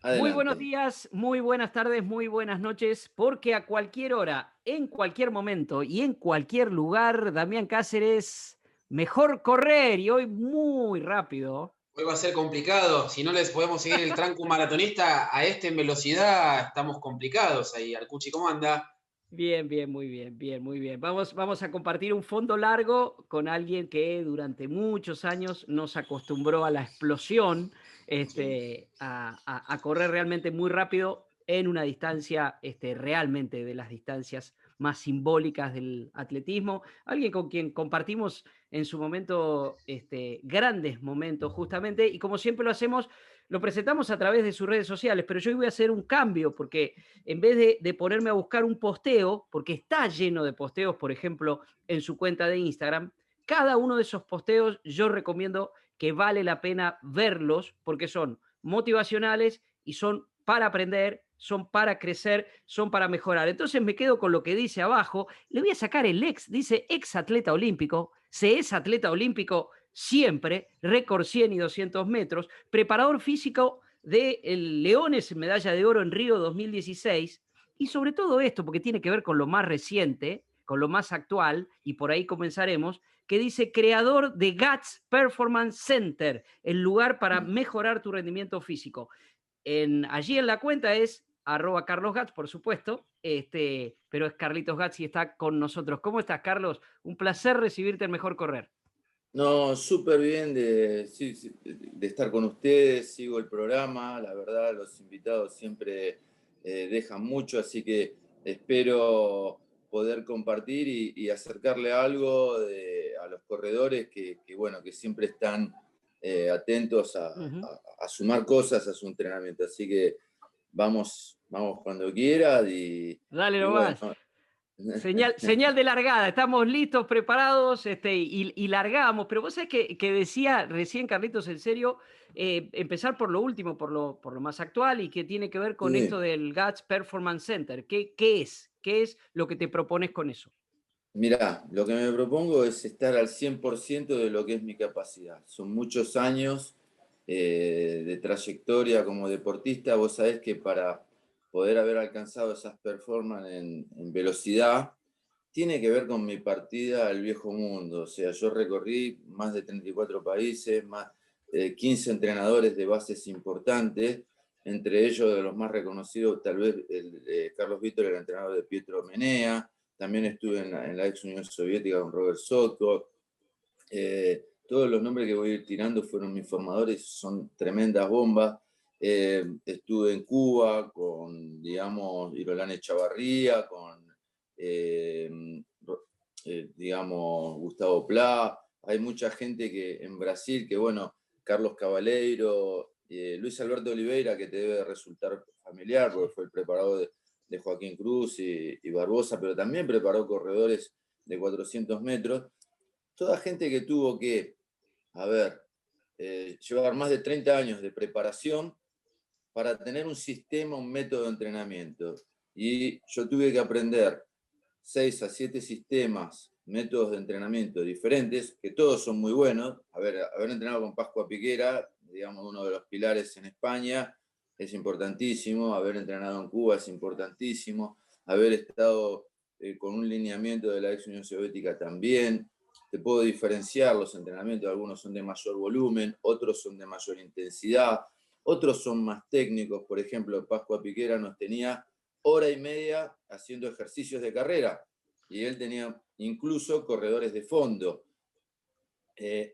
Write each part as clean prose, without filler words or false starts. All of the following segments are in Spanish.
Muy buenos Adelante. días, muy buenas tardes, muy buenas noches, porque a cualquier hora, en cualquier momento y en cualquier lugar, Damián Cáceres, mejor correr y hoy muy rápido. Hoy va a ser complicado. Si no les podemos seguir el tranco maratonista a este en velocidad, estamos complicados ahí. Arcuchi, ¿cómo anda? Bien, bien, muy bien, bien, muy bien. Vamos a compartir un fondo largo con alguien que durante muchos años nos acostumbró a la explosión, Sí. a correr realmente muy rápido en una distancia, realmente de las distancias más simbólicas del atletismo. Alguien con quien compartimos en su momento, grandes momentos justamente, y como siempre lo hacemos, lo presentamos a través de sus redes sociales, pero yo hoy voy a hacer un cambio porque en vez de ponerme a buscar un posteo, porque está lleno de posteos, por ejemplo, en su cuenta de Instagram, cada uno de esos posteos yo recomiendo que vale la pena verlos porque son motivacionales y son para aprender, son para crecer, son para mejorar. Entonces me quedo con lo que dice abajo, le voy a sacar el ex, dice ex atleta olímpico, se es atleta olímpico siempre, récord 100 y 200 metros, preparador físico de Leones, medalla de oro en Río 2016, y sobre todo esto, porque tiene que ver con lo más reciente, con lo más actual, y por ahí comenzaremos, que dice creador de GATS Performance Center, el lugar para mejorar tu rendimiento físico. Allí en la cuenta es @Carlos Gats, por supuesto, pero es Carlitos Gats y está con nosotros. ¿Cómo estás, Carlos? Un placer recibirte en Mejor Correr. No, súper bien sí, sí, de estar con ustedes, sigo el programa, la verdad los invitados siempre dejan mucho, así que espero poder compartir y acercarle algo a los corredores bueno, que siempre están atentos Uh -huh. a sumar cosas a su entrenamiento, así que vamos cuando quieras Dale y bueno. nomás. Señal de largada, estamos listos, preparados, y largamos. Pero vos sabés que decía recién Carlitos, en serio, empezar por lo último, por lo más actual y que tiene que ver con esto Sí. del GATS Performance Center. ¿Qué es? ¿Qué es lo que te propones con eso? Mirá, lo que me propongo es estar al 100% de lo que es mi capacidad. Son muchos años de trayectoria como deportista. Vos sabés que para poder haber alcanzado esas performances en velocidad, tiene que ver con mi partida al viejo mundo. O sea, yo recorrí más de 34 países, más 15 entrenadores de bases importantes, entre ellos de los más reconocidos, tal vez Carlos Vítor, el entrenador de Pietro Menea. También estuve en la ex Unión Soviética con Robert Sokol. Todos los nombres que voy a ir tirando fueron mis formadores, son tremendas bombas. Estuve en Cuba con, digamos, Irolán Echavarría, con, eh, digamos, Gustavo Plá. Hay mucha gente que en Brasil, que bueno, Carlos Cabaleiro, Luis Alberto Oliveira, que te debe resultar familiar, porque Sí. fue el preparador de Joaquín Cruz y Barbosa, pero también preparó corredores de 400 metros. Toda gente que tuvo que, a ver, llevar más de 30 años de preparación para tener un sistema, un método de entrenamiento. Y yo tuve que aprender 6 a 7 sistemas, métodos de entrenamiento diferentes, que todos son muy buenos. Haber entrenado con Pascua Piquera, digamos, uno de los pilares en España, es importantísimo. Haber entrenado en Cuba es importantísimo. Haber estado con un lineamiento de la ex Unión Soviética también. Te puedo diferenciar los entrenamientos, algunos son de mayor volumen, otros son de mayor intensidad, otros son más técnicos. Por ejemplo, Pascua Piquera nos tenía hora y media haciendo ejercicios de carrera y él tenía incluso corredores de fondo.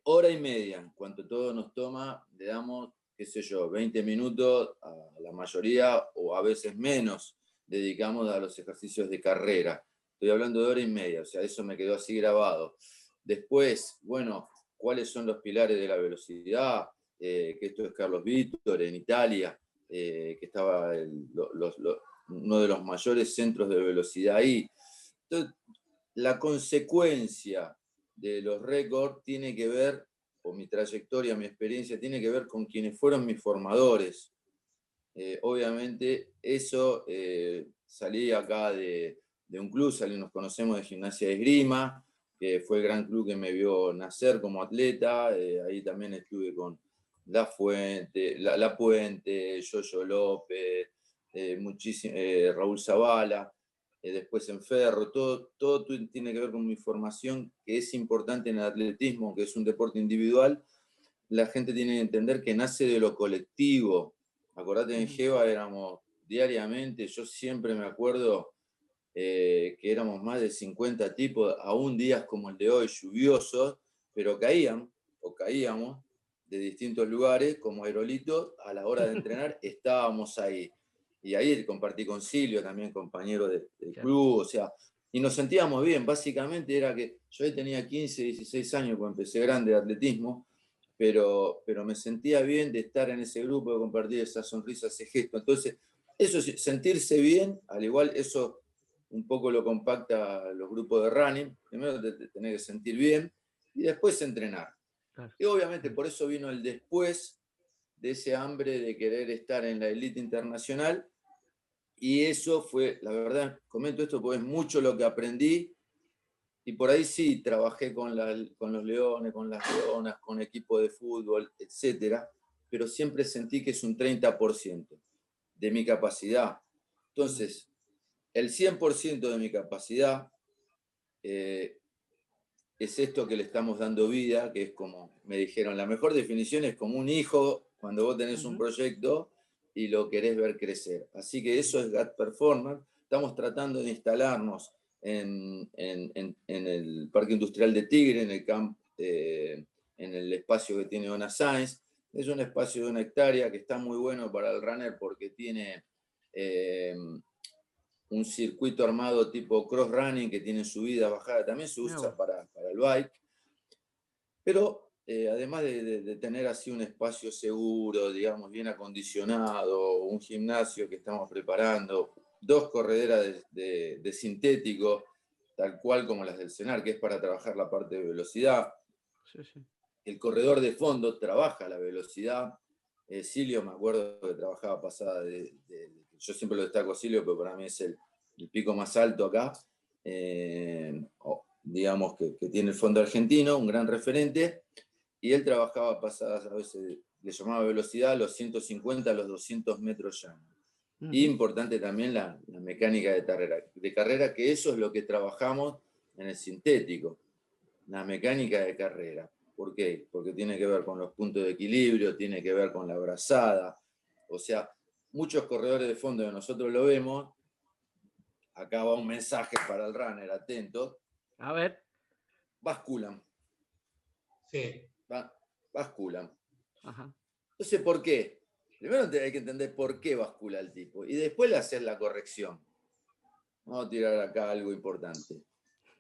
Hora y media, en cuanto todo nos toma, le damos, qué sé yo, 20 minutos a la mayoría o a veces menos dedicamos a los ejercicios de carrera. Estoy hablando de hora y media, o sea, eso me quedó así grabado. Después, bueno, ¿cuáles son los pilares de la velocidad? Que esto es Carlos Vítor en Italia, que estaba uno de los mayores centros de velocidad ahí. Entonces, la consecuencia de los récords tiene que ver, o mi trayectoria, mi experiencia, tiene que ver con quienes fueron mis formadores. Obviamente, eso salí acá de un club, nos conocemos de Gimnasia de Esgrima, que fue el gran club que me vio nacer como atleta. Ahí también estuve con La Fuente, La Puente, Yoyo López, Raúl Zavala, después en Ferro, todo tiene que ver con mi formación, que es importante en el atletismo, que es un deporte individual. La gente tiene que entender que nace de lo colectivo. Acordate, en Geva éramos diariamente, yo siempre me acuerdo que éramos más de 50 tipos, aún días como el de hoy, lluviosos, pero caíamos de distintos lugares, como aerolitos, a la hora de entrenar estábamos ahí. Y ahí compartí con Silvio, también compañero del club, o sea, y nos sentíamos bien. Básicamente era que yo ahí tenía 15, 16 años cuando empecé grande de atletismo, pero me sentía bien de estar en ese grupo, de compartir esa sonrisa, ese gesto. Entonces, eso, sentirse bien, al igual eso un poco lo compacta los grupos de running. Primero te tenés que sentir bien y después entrenar. Claro. Y obviamente por eso vino el después de ese hambre de querer estar en la élite internacional. Y eso fue, la verdad, comento esto porque es mucho lo que aprendí. Y por ahí sí, trabajé con los leones, con las leonas, con equipo de fútbol, etc. Pero siempre sentí que es un 30% de mi capacidad. Entonces, el 100% de mi capacidad es esto que le estamos dando vida, que es como, me dijeron, la mejor definición es como un hijo cuando vos tenés un proyecto y lo querés ver crecer. Así que eso es GAT Performance. Estamos tratando de instalarnos en el Parque Industrial de Tigre, en el espacio que tiene ONA Science. Es un espacio de 1 hectárea que está muy bueno para el runner porque tiene un circuito armado tipo cross running que tiene subida, bajada, también se usa para el bike, pero además de tener así un espacio seguro, digamos, bien acondicionado, un gimnasio que estamos preparando, 2 correderas de sintético, tal cual como las del CENAR, que es para trabajar la parte de velocidad. Sí, sí. El corredor de fondo trabaja la velocidad. Silvio, me acuerdo que trabajaba pasada yo siempre lo destaco a Silvio, pero para mí es el pico más alto acá, digamos que tiene el fondo argentino, un gran referente, y él trabajaba pasadas, a veces le llamaba velocidad, a los 150, a los 200 metros llanos. Y importante también la mecánica de carrera, que eso es lo que trabajamos en el sintético, la mecánica de carrera. ¿Por qué? Porque tiene que ver con los puntos de equilibrio, tiene que ver con la brazada. O sea, muchos corredores de fondo que nosotros lo vemos, acá va un mensaje para el runner, atento. A ver. Basculan. Sí. Basculan. Ajá. Entonces, ¿por qué? Primero hay que entender por qué bascula el tipo y después le hacer la corrección. Vamos a tirar acá algo importante.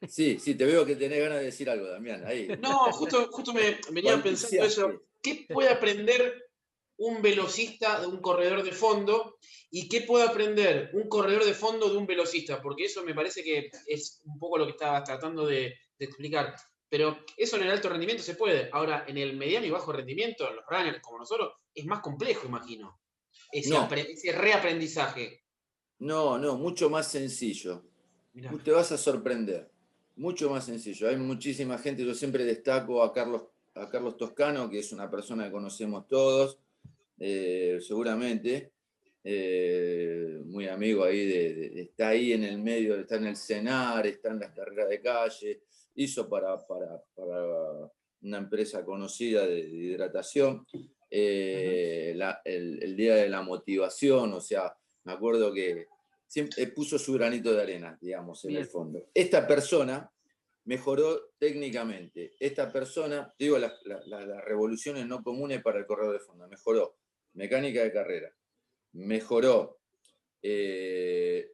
Sí, te veo que tenés ganas de decir algo, Damián. Ahí. No, justo me venía pensando eso. ¿Qué puede aprender un velocista de un corredor de fondo y qué puede aprender un corredor de fondo de un velocista? Porque eso me parece que es un poco lo que estabas tratando de explicar. Pero eso en el alto rendimiento se puede. Ahora, en el mediano y bajo rendimiento, en los runners como nosotros, es más complejo, imagino. Ese reaprendizaje. No, mucho más sencillo. Mirá. Te vas a sorprender. Mucho más sencillo. Hay muchísima gente, yo siempre destaco a Carlos Toscano, que es una persona que conocemos todos, seguramente, muy amigo ahí, está ahí en el medio, está en el CENAR, está en las carreras de calle, hizo para una empresa conocida de hidratación, el día de la motivación, o sea, me acuerdo que siempre puso su granito de arena, digamos, en el fondo. Esta persona mejoró técnicamente. Esta persona, digo, las revoluciones no comunes para el corredor de fondo, mejoró mecánica de carrera, mejoró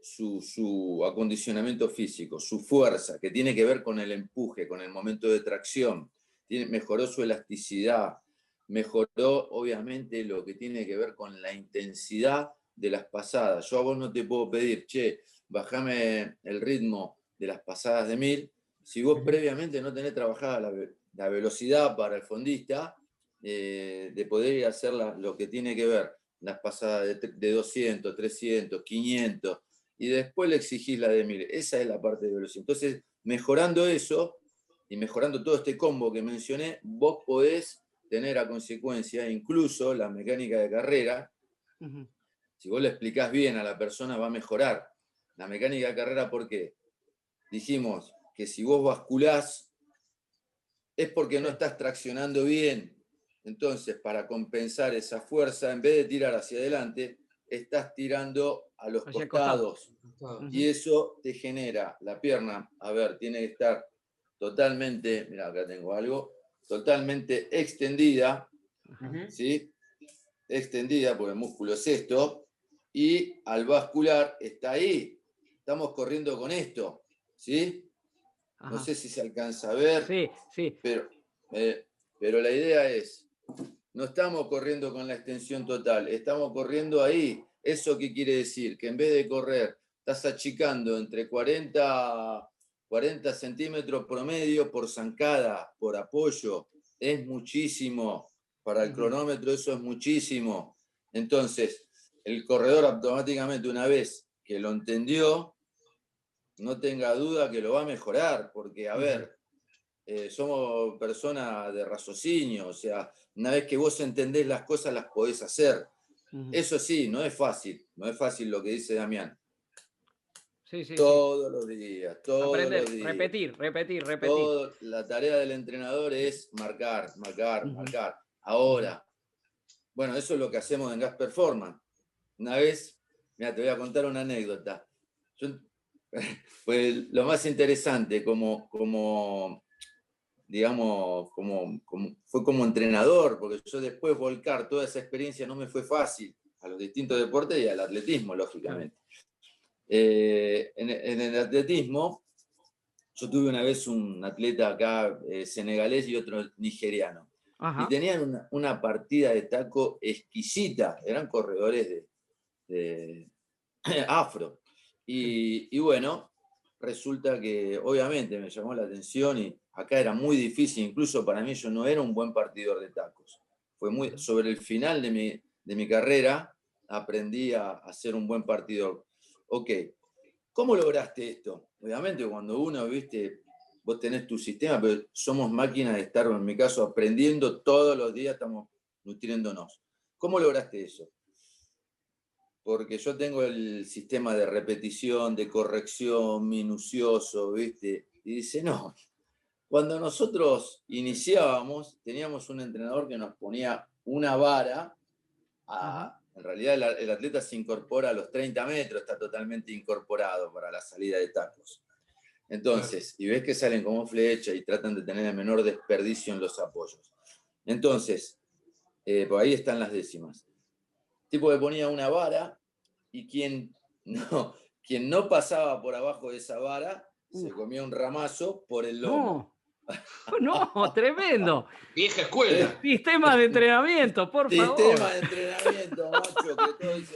su acondicionamiento físico, su fuerza, que tiene que ver con el empuje, con el momento de tracción, mejoró su elasticidad, mejoró obviamente lo que tiene que ver con la intensidad de las pasadas. Yo a vos no te puedo pedir, che, bajame el ritmo de las pasadas de 1000, si vos previamente no tenés trabajada la velocidad para el fondista, de poder hacer lo que tiene que ver las pasadas de 200, 300, 500, y después le exigís la de 1000. Esa es la parte de velocidad. Entonces, mejorando eso, y mejorando todo este combo que mencioné, vos podés tener a consecuencia incluso la mecánica de carrera. Si vos le explicás bien a la persona, va a mejorar. La mecánica de carrera, ¿por qué? Dijimos que si vos basculás es porque no estás traccionando bien. Entonces, para compensar esa fuerza, en vez de tirar hacia adelante, estás tirando a los costados. Y eso te genera la pierna, a ver, tiene que estar totalmente, mira, acá tengo algo, totalmente extendida, ¿sí? Extendida, porque el músculo es esto, y al bascular está ahí. Estamos corriendo con esto, ¿sí? No sé si se alcanza a ver, sí. pero la idea es, no estamos corriendo con la extensión total, estamos corriendo ahí. ¿Eso qué quiere decir? Que en vez de correr, estás achicando entre 40 centímetros promedio por zancada, por apoyo. Es muchísimo. Para el cronómetro eso es muchísimo. Entonces, el corredor automáticamente, una vez que lo entendió, no tenga duda que lo va a mejorar, porque, a ver, somos personas de raciocinio, o sea, una vez que vos entendés las cosas, las podés hacer. Eso sí, no es fácil lo que dice Damián. Todos los días, aprender, los días. repetir. La tarea del entrenador es marcar. Ahora, bueno, eso es lo que hacemos en Gas Performance. Una vez, mira, te voy a contar una anécdota. Fue lo más interesante, digamos, fue como entrenador, porque yo después volcar toda esa experiencia no me fue fácil a los distintos deportes y al atletismo, lógicamente. En el atletismo, yo tuve una vez un atleta acá senegalés y otro nigeriano. Y tenían una partida de taco exquisita, eran corredores de afro. Y bueno, resulta que obviamente me llamó la atención y acá era muy difícil, incluso para mí yo no era un buen partidor de tacos. Fue sobre el final de mi carrera aprendí a ser un buen partidor. Ok, ¿cómo lograste esto? Obviamente cuando uno, viste, vos tenés tu sistema, pero somos máquinas de estar, en mi caso, aprendiendo todos los días, estamos nutriéndonos. ¿Cómo lograste eso? Porque yo tengo el sistema de repetición, de corrección, minucioso, ¿viste? Y dice, no, cuando nosotros iniciábamos, teníamos un entrenador que nos ponía una vara, en realidad el atleta se incorpora a los 30 metros, está totalmente incorporado para la salida de tacos. Entonces, y ves que salen como flecha y tratan de tener el menor desperdicio en los apoyos. Entonces, por ahí están las décimas. Tipo que ponía una vara y quien no pasaba por abajo de esa vara se comía un ramazo por el lomo. No, tremendo. Vieja escuela. Sistema de entrenamiento, por favor. Sistema de entrenamiento, macho, que todo dice,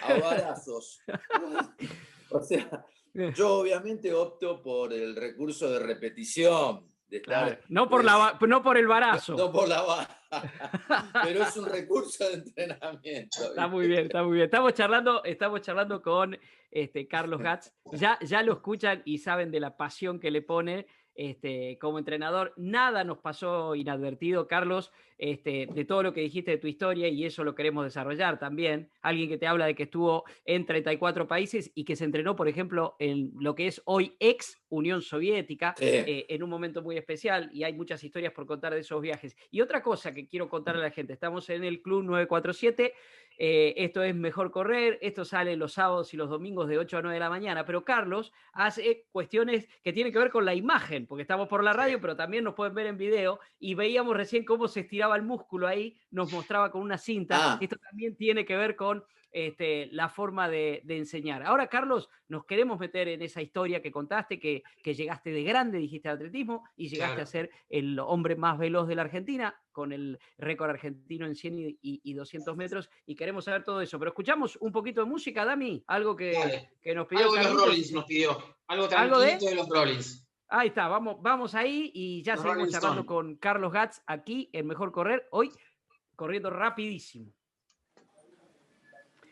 a varazos. O sea, yo obviamente opto por el recurso de repetición. Claro, no por el varazo. No por la vara, pero es un recurso de entrenamiento. Está muy bien. Estamos charlando con Carlos Gatz. Ya lo escuchan y saben de la pasión que le pone como entrenador. Nada nos pasó inadvertido, Carlos, de todo lo que dijiste de tu historia, y eso lo queremos desarrollar también. Alguien que te habla de que estuvo en 34 países y que se entrenó, por ejemplo, en lo que es hoy ex Unión Soviética, en un momento muy especial, y hay muchas historias por contar de esos viajes. Y otra cosa que quiero contarle a la gente, estamos en el Club 947, esto es Mejor Correr, esto sale los sábados y los domingos de 8 a 9 de la mañana, pero Carlos hace cuestiones que tienen que ver con la imagen, porque estamos por la radio, pero también nos pueden ver en video, y veíamos recién cómo se estiraba el músculo ahí, nos mostraba con una cinta. Esto también tiene que ver con la forma de enseñar. Ahora, Carlos, nos queremos meter en esa historia que contaste, que llegaste de grande, dijiste, al atletismo, y llegaste a ser el hombre más veloz de la Argentina, con el récord argentino en 100 y 200 metros, y queremos saber todo eso. Pero escuchamos un poquito de música, Dami, algo que nos pidió. Algo de los Rollins nos pidió, algo tranquilito de los Rollins. Ahí está, vamos ahí y ya seguimos charlando con Carlos Gatz aquí en Mejor Correr, hoy corriendo rapidísimo.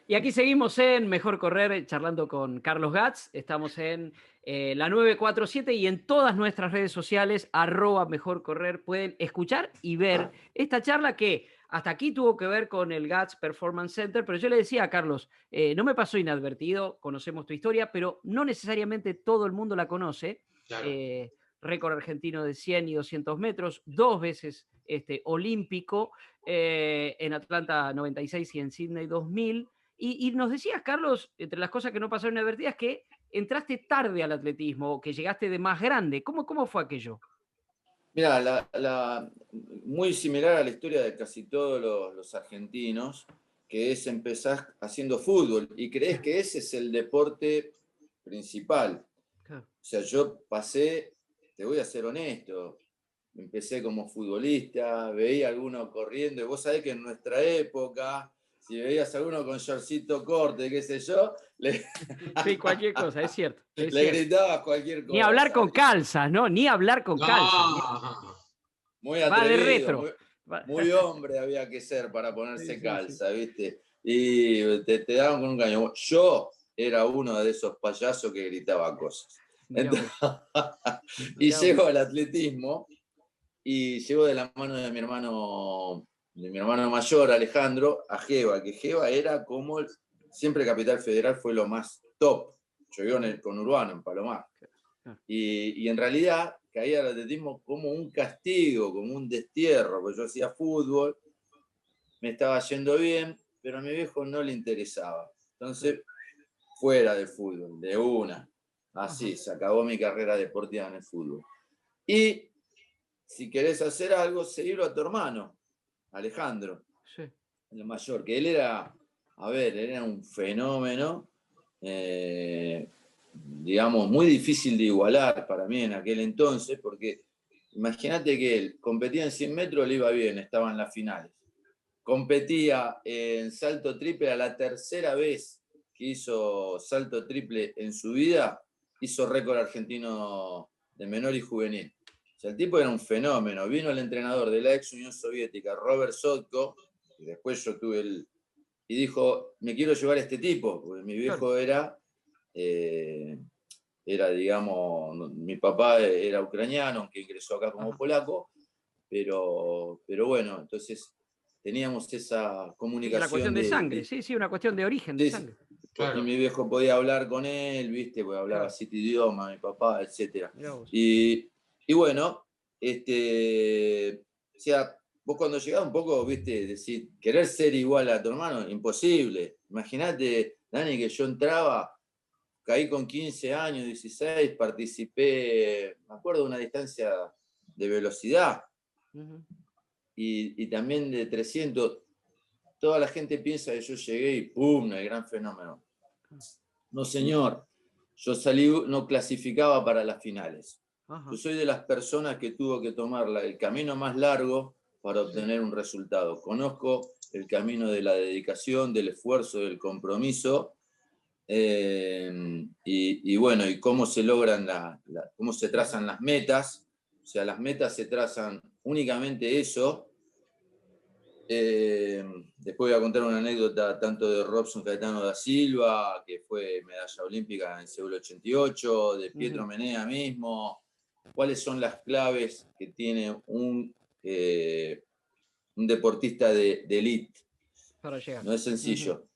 Y aquí seguimos en Mejor Correr, charlando con Carlos Gats. Estamos en la 947 y en todas nuestras redes sociales, @Mejor Correr, pueden escuchar y ver esta charla que hasta aquí tuvo que ver con el Gats Performance Center, pero yo le decía a Carlos, no me pasó inadvertido, conocemos tu historia, pero no necesariamente todo el mundo la conoce. Claro. Récord argentino de 100 y 200 metros, 2 veces olímpico, en Atlanta 96 y en Sydney 2000. Y nos decías, Carlos, entre las cosas que no pasaron inadvertidas, que entraste tarde al atletismo, que llegaste de más grande. ¿Cómo fue aquello? Mira, muy similar a la historia de casi todos los argentinos, que es empezar haciendo fútbol y crees que ese es el deporte principal. Claro. O sea, yo pasé, te voy a ser honesto, empecé como futbolista, veía a alguno corriendo, y vos sabés que en nuestra época, si veías a alguno con shortcito corte, qué sé yo, Sí, cualquier cosa, es cierto. le gritabas cualquier cosa. Ni hablar con calzas, ¿no? Ni hablar con calzas. Muy Va de atrevido, retro. muy hombre había que ser para ponerse calza, ¿viste? Y te daban con un caño. Yo era uno de esos payasos que gritaba cosas. Entonces, y llego al atletismo y llego de la mano de mi hermano mayor, Alejandro, a Geva, que Geva era como siempre Capital Federal fue lo más top. Yo vivo con Urbano, en Palomar. Y en realidad caía al atletismo como un castigo, como un destierro, porque yo hacía fútbol, me estaba yendo bien, pero a mi viejo no le interesaba. Entonces, fuera del fútbol, de una. Así, se acabó mi carrera deportiva en el fútbol. Y si querés hacer algo, seguirlo a tu hermano, Alejandro, sí, el mayor, que él era un fenómeno, digamos, muy difícil de igualar para mí en aquel entonces, porque imagínate que él competía en 100 metros, le iba bien, estaba en las finales. Competía en salto triple, a la tercera vez que hizo salto triple en su vida, hizo récord argentino de menor y juvenil. O sea, el tipo era un fenómeno. Vino el entrenador de la ex Unión Soviética, Robert Sotko, y después yo tuve y dijo, me quiero llevar a este tipo, porque mi viejo era, digamos, mi papá era ucraniano, aunque ingresó acá como polaco, pero bueno, entonces teníamos esa comunicación. Una cuestión de sangre, sí, una cuestión de origen, de sangre. Claro. Y mi viejo podía hablar con él, ¿viste? Porque hablaba 7 idiomas, mi papá, etc. Y bueno, o sea, vos cuando llegás un poco, ¿viste? Decir, querer ser igual a tu hermano, imposible. Imagínate, Dani, que yo entraba, caí con 15 años, 16, participé, me acuerdo de una distancia de velocidad. Y también de 300, toda la gente piensa que yo llegué y ¡pum! El gran fenómeno. No, señor, yo salí, no clasificaba para las finales. Yo soy de las personas que tuvo que tomar el camino más largo para obtener un resultado. Conozco el camino de la dedicación, del esfuerzo, del compromiso, y bueno, y cómo se logran, cómo se trazan las metas. O sea, las metas se trazan únicamente eso. Después voy a contar una anécdota tanto de Robson Caetano da Silva, que fue medalla olímpica en Seúl 88, de Pietro Menea mismo. ¿Cuáles son las claves que tiene un deportista de elite? Para llegar. No es sencillo.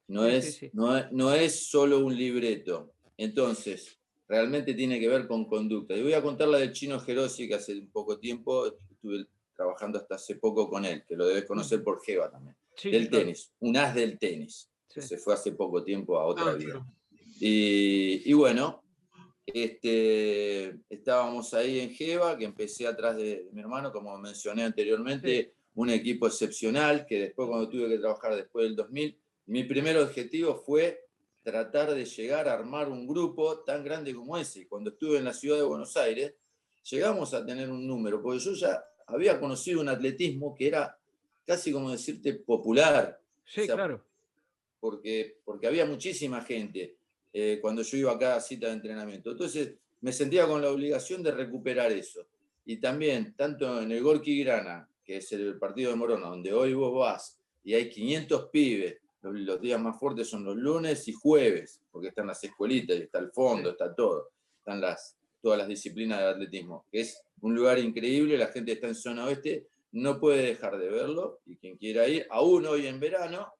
No es solo un libreto. Entonces, realmente tiene que ver con conducta. Y voy a contar la del Chino Gerosi, que hace un poco tiempo estuve trabajando hasta hace poco con él, que lo debes conocer por Geva también. Del tenis, un as del tenis, que se fue hace poco tiempo a otra vida. Y bueno, estábamos ahí en Geva, que empecé atrás de mi hermano, como mencioné anteriormente, un equipo excepcional, que después cuando tuve que trabajar después del 2000, mi primer objetivo fue tratar de llegar a armar un grupo tan grande como ese. Cuando estuve en la ciudad de Buenos Aires, llegamos a tener un número, porque yo ya había conocido un atletismo que era casi como decirte popular. Sí, o sea, claro. Porque había muchísima gente cuando yo iba a cada cita de entrenamiento. Entonces me sentía con la obligación de recuperar eso. Y también, tanto en el Gorki Grana, que es el partido de Morona, donde hoy vos vas y hay 500 pibes los días más fuertes son los lunes y jueves, porque están las escuelitas, y está el fondo, está todo. Están todas las disciplinas de atletismo. Es un lugar increíble, la gente está en zona oeste, no puede dejar de verlo, y quien quiera ir, aún hoy en verano,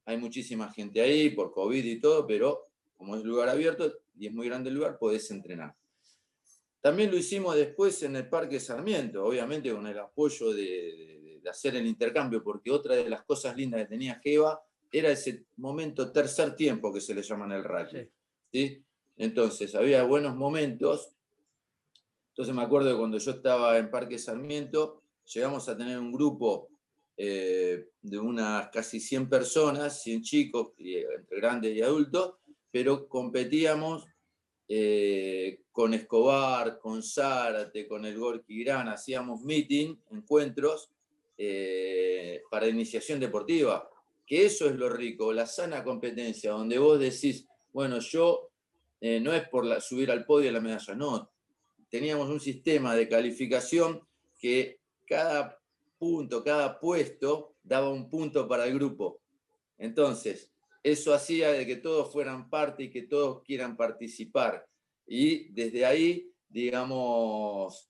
hay muchísima gente ahí por COVID y todo, pero como es lugar abierto y es muy grande el lugar, podés entrenar. También lo hicimos después en el Parque Sarmiento, obviamente con el apoyo de hacer el intercambio, porque otra de las cosas lindas que tenía Geva era ese momento tercer tiempo que se le llama en el rugby. ¿Sí? Entonces, había buenos momentos. Entonces me acuerdo que cuando yo estaba en Parque Sarmiento, llegamos a tener un grupo de unas casi 100 personas, 100 chicos, entre grandes y adultos, pero competíamos con Escobar, con Zárate, con el Gorky Gran, hacíamos meeting, encuentros para iniciación deportiva, que eso es lo rico, la sana competencia, donde vos decís, bueno, yo no es por subir al podio la medalla, no, teníamos un sistema de calificación que cada punto, cada puesto daba un punto para el grupo. Entonces, eso hacía de que todos fueran parte y que todos quieran participar. Y desde ahí, digamos,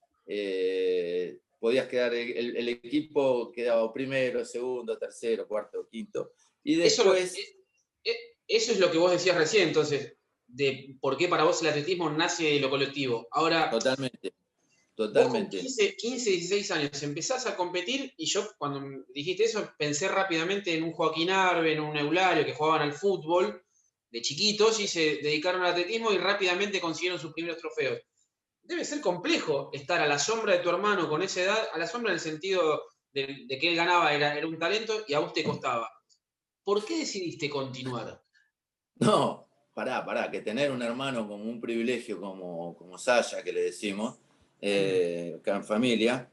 podías quedar, el equipo quedaba primero, segundo, tercero, cuarto, quinto. Y después... Eso es lo que vos decías recién, entonces, de por qué para vos el atletismo nace de lo colectivo. Ahora, totalmente. Vos con 15, 16 años empezás a competir y yo cuando me dijiste eso pensé rápidamente en un Joaquín Arbe, en un Eulario que jugaban al fútbol de chiquitos y se dedicaron al atletismo y rápidamente consiguieron sus primeros trofeos. Debe ser complejo estar a la sombra de tu hermano con esa edad, a la sombra en el sentido de que él ganaba, era un talento y a vos te costaba. ¿Por qué decidiste continuar? No, pará, que tener un hermano como un privilegio como Saya, que le decimos, acá en familia,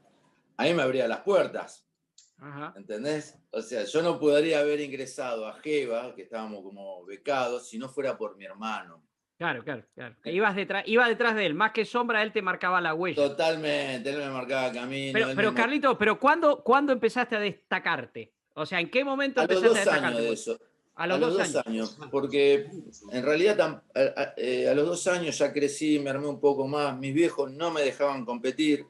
a mí me abría las puertas. Ajá. ¿Entendés? O sea, yo no podría haber ingresado a Geva, que estábamos como becados, si no fuera por mi hermano. Claro. Iba detrás de él, más que sombra, él te marcaba la huella. Totalmente, él me marcaba camino. Pero Carlito, ¿cuándo empezaste a destacarte? O sea, ¿en qué momento empezaste a destacarte? A los 2 años de eso. A los 2 años, porque en realidad a los 2 años ya crecí, me armé un poco más, mis viejos no me dejaban competir,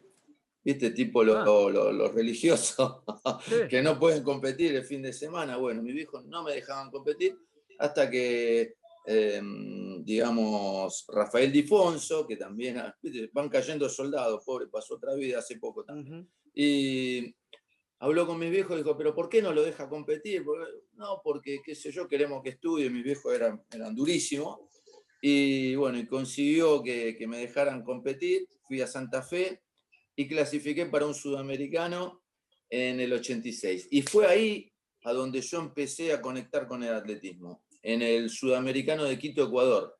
¿viste? Tipo los religiosos, sí, que no pueden competir el fin de semana. Bueno, mis viejos no me dejaban competir hasta que, digamos, Rafael Difonso, que también, ¿viste? Van cayendo soldados, pobre, pasó otra vida hace poco también. Y habló con mis viejos y dijo, pero ¿por qué no lo deja competir? No, porque, qué sé yo, queremos que estudie. Mis viejos eran durísimos. Y bueno, y consiguió que me dejaran competir. Fui a Santa Fe y clasifiqué para un sudamericano en el 86. Y fue ahí a donde yo empecé a conectar con el atletismo, en el sudamericano de Quito, Ecuador.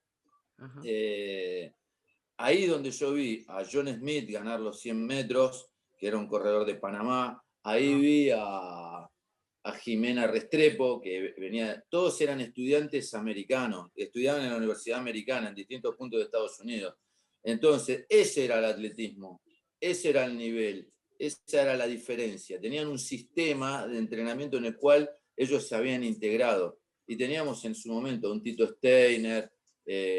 Ahí donde yo vi a John Smith ganar los 100 metros, que era un corredor de Panamá. Ahí vi a Jimena Restrepo, que venía, todos eran estudiantes americanos, estudiaban en la Universidad Americana, en distintos puntos de Estados Unidos. Entonces, ese era el atletismo, ese era el nivel, esa era la diferencia. Tenían un sistema de entrenamiento en el cual ellos se habían integrado. Y teníamos en su momento a un Tito Steiner,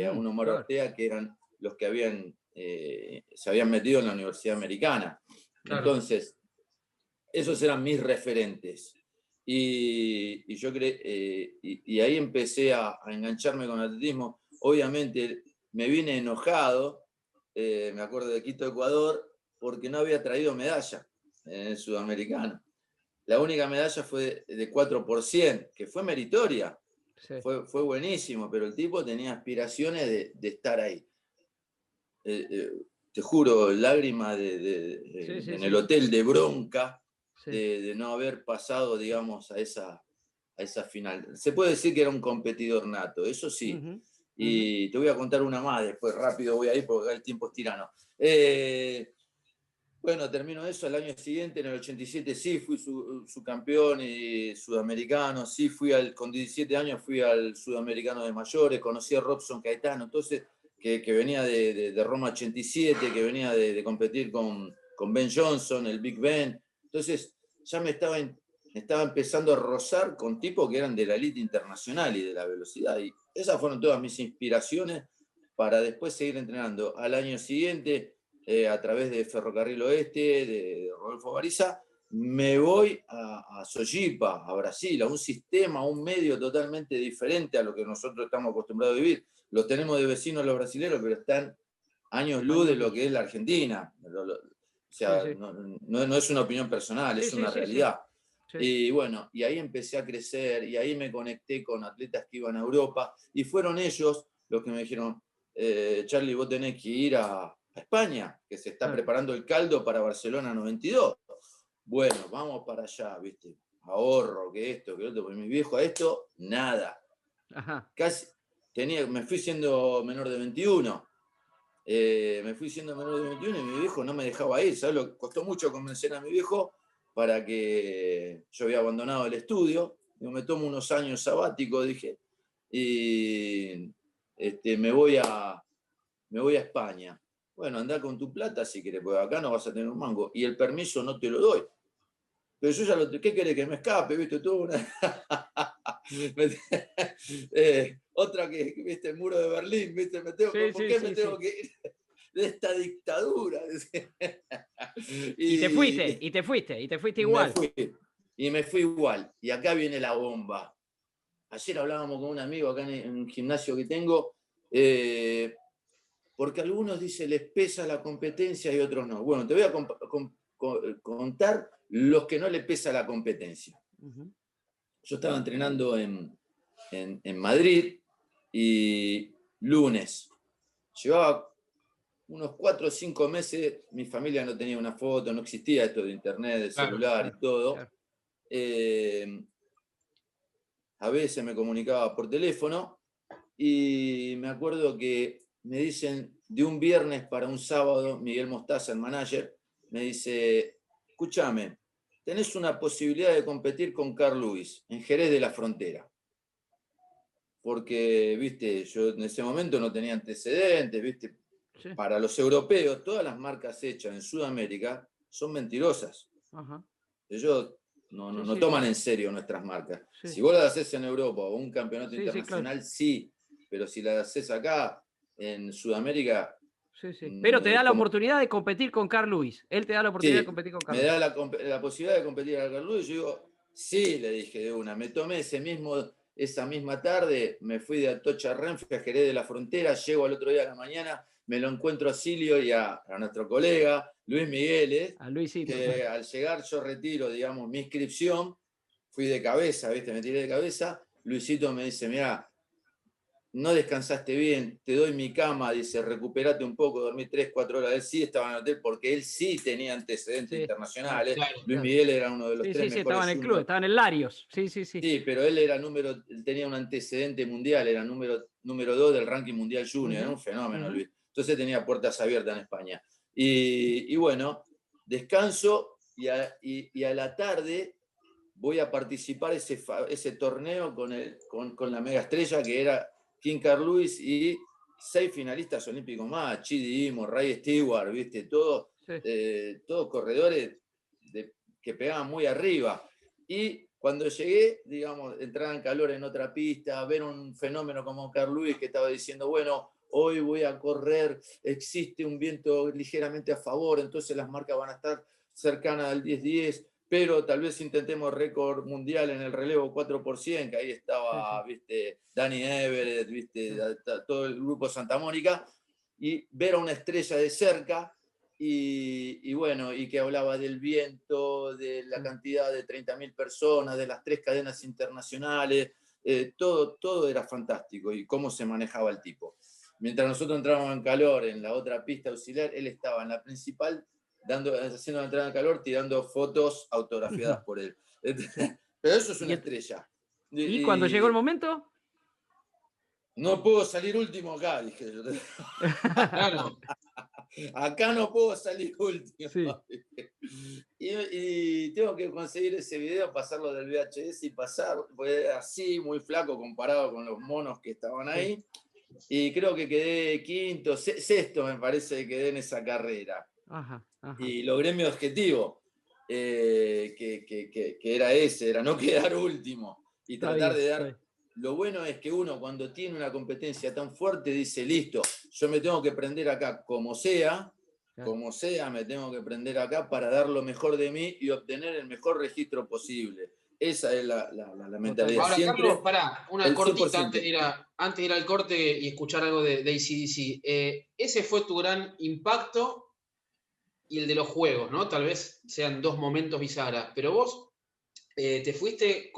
a un Omar Ortega, que eran los que se habían metido en la Universidad Americana. Claro. Entonces, esos eran mis referentes. Y yo y ahí empecé a engancharme con el atletismo. Obviamente me vine enojado, me acuerdo de Quito, Ecuador, porque no había traído medalla en el sudamericano. La única medalla fue de 4%, que fue meritoria. Sí. Fue buenísimo, pero el tipo tenía aspiraciones de estar ahí. Te juro, lágrimas en el hotel de bronca, de no haber pasado, digamos, a esa final. Se puede decir que era un competidor nato, eso sí. Y te voy a contar una más, después rápido voy a ir porque el tiempo es tirano. Bueno, termino eso, el año siguiente, en el 87, sí fui subcampeón y sudamericano, sí con 17 años fui al sudamericano de mayores, conocí a Robson Caetano, entonces, que venía de Roma 87, que venía de competir con Ben Johnson, el Big Ben. Entonces, ya me estaba estaba empezando a rozar con tipos que eran de la élite internacional y de la velocidad. Y esas fueron todas mis inspiraciones para después seguir entrenando. Al año siguiente, a través de Ferrocarril Oeste, de Rodolfo Bariza, me voy a Sojipa, a Brasil, a un sistema, a un medio totalmente diferente a lo que nosotros estamos acostumbrados a vivir. Los tenemos de vecinos los brasileños, pero están años luz de lo que es la Argentina. O sea, Sí, sí. no es una opinión personal, Sí, es sí, una sí, sí. realidad. Sí. Y bueno, y ahí empecé a crecer, y ahí me conecté con atletas que iban a Europa, y fueron ellos los que me dijeron, Charlie, vos tenés que ir a España, que se está Claro. preparando el caldo para Barcelona 92. Bueno, vamos para allá, ¿viste? Ahorro, que esto, que otro, porque mi viejo a esto, nada. Ajá. Casi me fui siendo menor de 21. Me fui siendo menor de 21 y mi viejo no me dejaba ir. ¿Sabes lo que costó mucho convencer a mi viejo para que yo había abandonado el estudio? Yo me tomo unos años sabáticos, dije, y me voy a España. Bueno, andá con tu plata si querés, porque acá no vas a tener un mango. Y el permiso no te lo doy. Pero yo ya ¿qué querés? Que me escape, ¿viste? Tú una... otra que, ¿viste? El muro de Berlín, ¿viste? Sí, ¿Por sí, qué me sí, tengo sí. que ir de esta dictadura? Y te fuiste, y, y te fuiste, y te fuiste y me igual. fui. Y me fui igual. Y acá viene la bomba. Ayer hablábamos con un amigo acá en un gimnasio que tengo, porque algunos dicen les pesa la competencia y otros no. Bueno, te voy a contar los que no les pesa la competencia. Uh-huh. Yo estaba entrenando en Madrid y lunes. Llevaba unos 4 o 5 meses, mi familia no tenía una foto, no existía esto de internet, de celular Claro, y todo. claro. A veces me comunicaba por teléfono y me acuerdo que me dicen de un viernes para un sábado, Miguel Mostaza, el manager, me dice, escúchame, tenés una posibilidad de competir con Carl Lewis en Jerez de la Frontera. Porque, viste, yo en ese momento no tenía antecedentes, viste, Sí. para los europeos, todas las marcas hechas en Sudamérica son mentirosas. Ajá. Ellos Sí, no sí, toman sí. en serio nuestras marcas. Sí. Si vos las haces en Europa o un campeonato Sí, sí, claro. internacional, sí, pero si las haces acá, en Sudamérica, Sí, sí. Pero te da la como, oportunidad de competir con Carl Lewis. Él te da la oportunidad de sí, competir con Carl me Lewis. da la posibilidad de competir a Carl Lewis. Yo digo, sí, le dije de una. Me tomé esa misma tarde, me fui de Atocha a Renfe, a Jerez de la Frontera, llego al otro día de la mañana, me lo encuentro a Silvio y a nuestro colega, Luis Miguel, A Luisito. que al llegar yo retiro, digamos, mi inscripción, fui de cabeza, ¿viste? Me tiré de cabeza. Luisito me dice, mira, no descansaste bien, te doy mi cama, dice, recuperate un poco, dormí 3, 4 horas. Él sí estaba en el hotel porque él sí tenía antecedentes Sí, claro, internacionales. Claro. Luis claro. Miguel era uno de los Sí, 3 sí, sí, estaba mejores en el club, juniors. estaba en el Larios. Sí, sí, sí. Sí, pero él tenía un antecedente mundial, era número 2 del ranking mundial junior, era un fenómeno, Luis. Entonces tenía puertas abiertas en España. Y bueno, descanso y a la tarde voy a participar ese torneo con la mega estrella que era King Carl Lewis y 6 finalistas olímpicos más, Chidi Imo, Ray Stewart, ¿viste? Todos corredores que pegaban muy arriba. Y cuando llegué, digamos, entrar en calor en otra pista, ver un fenómeno como Carl Lewis que estaba diciendo, bueno, hoy voy a correr, existe un viento ligeramente a favor, entonces las marcas van a estar cercanas al 10-10, pero tal vez intentemos récord mundial en el relevo 4%, que ahí estaba, viste, Danny Everett, viste, todo el grupo Santa Mónica, y ver a una estrella de cerca, y bueno, y que hablaba del viento, de la cantidad de 30.000 personas, de las 3 cadenas internacionales, todo era fantástico, y cómo se manejaba el tipo. Mientras nosotros entrábamos en calor en la otra pista auxiliar, él estaba en la principal haciendo la entrada en calor, tirando fotos autografiadas por él. Sí. Pero eso es una estrella. ¿Y cuando llegó el momento? No puedo salir último acá, dije yo. Claro. Acá no puedo salir último. Sí. Y tengo que conseguir ese video, pasarlo del VHS y pasar, porque era así, muy flaco comparado con los monos que estaban ahí. Y creo que quedé quinto, sexto me parece que quedé en esa carrera. Ajá, ajá. Y logré mi objetivo. que era ese, era no quedar último y Está tratar bien, de está dar. bien. Lo bueno es que uno cuando tiene una competencia tan fuerte dice, listo, yo me tengo que prender acá como sea, Claro. me tengo que prender acá para dar lo mejor de mí y obtener el mejor registro posible. Esa es la mentalidad. Ahora, Siempre Carlos, pará, una el cortita 100%. antes de ir al corte y escuchar algo de AC/DC. Ese fue tu gran impacto y el de los juegos, ¿no? Tal vez sean dos momentos bisagra, pero vos te fuiste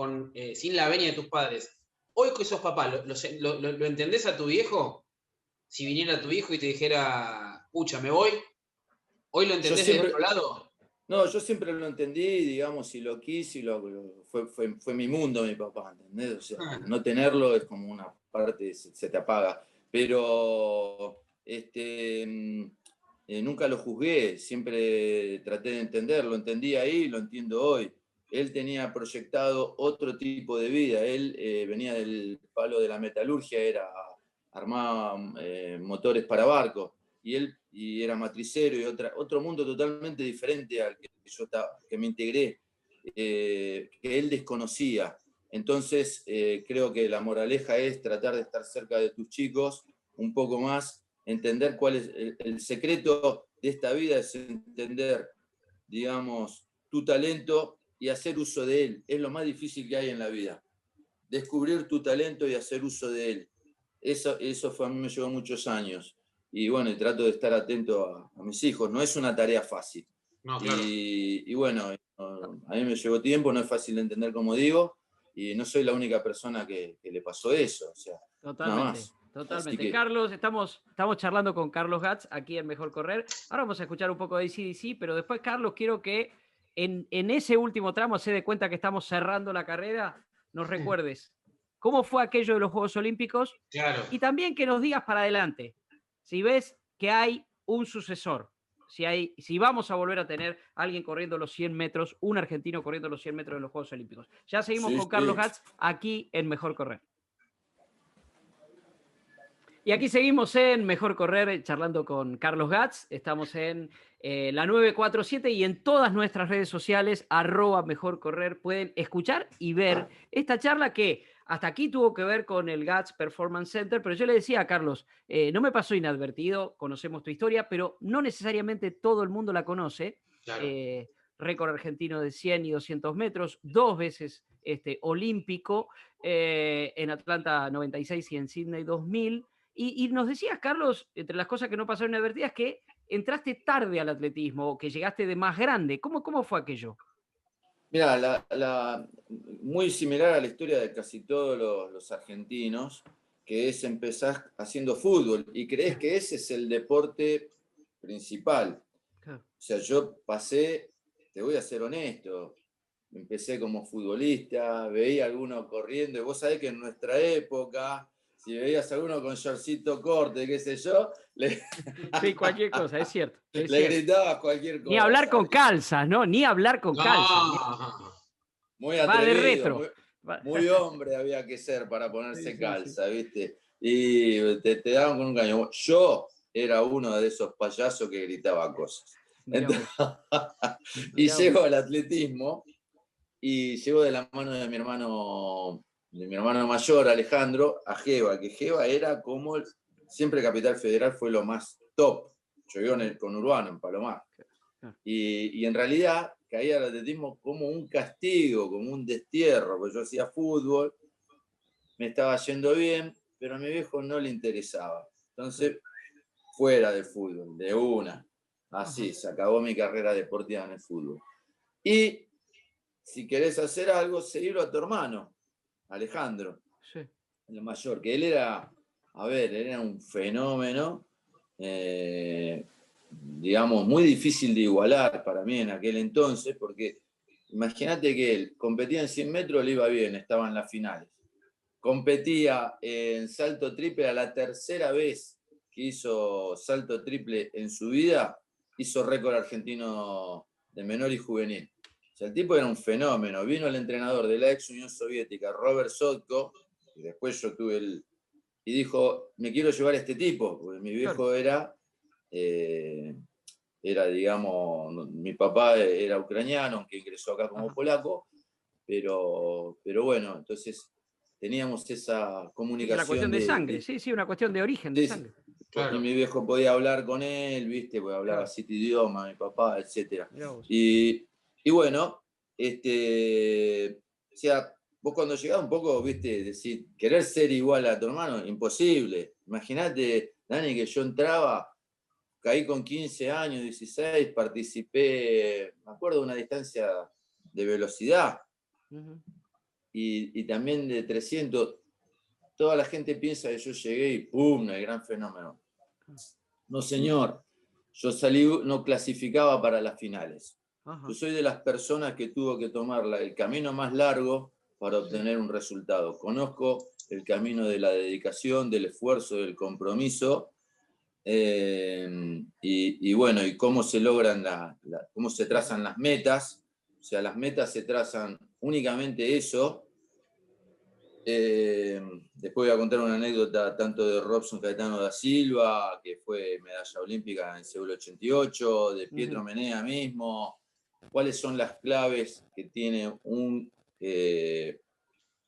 sin la venia de tus padres. Hoy que sos papá, ¿lo entendés a tu viejo? Si viniera tu hijo y te dijera, pucha, me voy, ¿hoy lo Yo entendés del siempre, otro lado? no, yo siempre lo entendí, digamos, y lo quise, fue mi mundo, mi papá, ¿entendés? O sea, al no tenerlo es como una parte, se te apaga. Pero nunca lo juzgué, siempre traté de entenderlo, lo entendí ahí, lo entiendo hoy. Él tenía proyectado otro tipo de vida, él venía del palo de la metalurgia, armaba motores para barcos y era matricero y otro mundo totalmente diferente al que me integré, que él desconocía. Entonces, creo que la moraleja es tratar de estar cerca de tus chicos un poco más, entender cuál es el secreto de esta vida, es entender, digamos, tu talento y hacer uso de él. Es lo más difícil que hay en la vida. Descubrir tu talento y hacer uso de él. Eso a mí me llevó muchos años. Y bueno, y trato de estar atento a mis hijos. No es una tarea fácil. No, claro. Y bueno, a mí me llevó tiempo, no es fácil de entender como digo, y no soy la única persona que le pasó eso. O sea, nada Totalmente, más. Así totalmente. que, Carlos, estamos charlando con Carlos Gatz aquí en Mejor Correr. Ahora vamos a escuchar un poco de AC/DC, pero después, Carlos, quiero que en ese último tramo, se dé cuenta que estamos cerrando la carrera, nos recuerdes cómo fue aquello de los Juegos Olímpicos Claro. y también que nos digas para adelante si ves que hay un sucesor, si vamos a volver a tener alguien corriendo los 100 metros, un argentino corriendo los 100 metros de los Juegos Olímpicos. Ya seguimos sí, con Carlos sí. Gatz aquí en Mejor Correr. Y aquí seguimos en Mejor Correr, charlando con Carlos Gatz. Estamos en la 947 y en todas nuestras redes sociales, @Mejor Correr, pueden escuchar y ver esta charla que hasta aquí tuvo que ver con el Gatz Performance Center, pero yo le decía a Carlos, no me pasó inadvertido, conocemos tu historia, pero no necesariamente todo el mundo la conoce. Claro. Récord argentino de 100 y 200 metros, 2 veces olímpico, en Atlanta 96 y en Sydney 2000. Y nos decías, Carlos, entre las cosas que no pasaron inadvertidas, que entraste tarde al atletismo, que llegaste de más grande. ¿Cómo fue aquello? Mira, muy similar a la historia de casi todos los argentinos, que es empezar haciendo fútbol y crees que ese es el deporte principal. Claro. O sea, yo pasé, te voy a ser honesto, empecé como futbolista, veía a alguno corriendo, y vos sabés que en nuestra época, si veías a alguno con shortcito corte, qué sé yo, Sí, cualquier cosa, es cierto. Es le cierto. gritabas cualquier cosa. Ni hablar con calzas, ¿no? Ni hablar con calzas. Muy Va de atrevido, retro. muy hombre había que ser para ponerse Sí. calza, ¿viste? Y te daban con un caño. Yo era uno de esos payasos que gritaba cosas. Entonces, y llego al atletismo y llego de la mano de mi hermano mayor, Alejandro, a Geva, que Geva era como, siempre Capital Federal fue lo más top. Yo vivo con Urbano, en Palomar. Y en realidad caía al atletismo como un castigo, como un destierro, porque yo hacía fútbol, me estaba yendo bien, pero a mi viejo no le interesaba. Entonces, fuera del fútbol, de una. Así, se acabó mi carrera deportiva en el fútbol. Y si querés hacer algo, seguirlo a tu hermano, Alejandro, el mayor, que él era un fenómeno, digamos, muy difícil de igualar para mí en aquel entonces, porque imagínate que él competía en 100 metros, le iba bien, estaba en las finales. Competía en salto triple, a la tercera vez que hizo salto triple en su vida, hizo récord argentino de menor y juvenil. O sea, el tipo era un fenómeno. Vino el entrenador de la ex Unión Soviética, Robert Sotko, y después yo tuve y dijo, me quiero llevar a este tipo, porque mi viejo era era, digamos, mi papá era ucraniano, aunque ingresó acá como polaco, pero bueno, entonces teníamos esa Es comunicación la cuestión de sangre, sí, una cuestión de origen, de sangre. Claro. Y mi viejo podía hablar con él, ¿viste? Porque hablaba 7 idiomas, mi papá, etc. Y bueno, o sea, vos cuando llegás un poco, ¿viste? Decir, querer ser igual a tu hermano, imposible. Imagínate, Dani, que yo entraba, caí con 15 años, 16, participé, me acuerdo de una distancia de velocidad y también de 300. Toda la gente piensa que yo llegué y ¡pum! El gran fenómeno. No, señor. Yo salí, no clasificaba para las finales. Yo soy de las personas que tuvo que tomar el camino más largo para obtener un resultado. Conozco el camino de la dedicación, del esfuerzo, del compromiso, y bueno, y cómo se logran, cómo se trazan las metas. O sea, las metas se trazan únicamente eso. Después voy a contar una anécdota tanto de Robson Caetano da Silva, que fue medalla olímpica en Seúl 88, de Pietro Menea mismo. ¿Cuáles son las claves que tiene un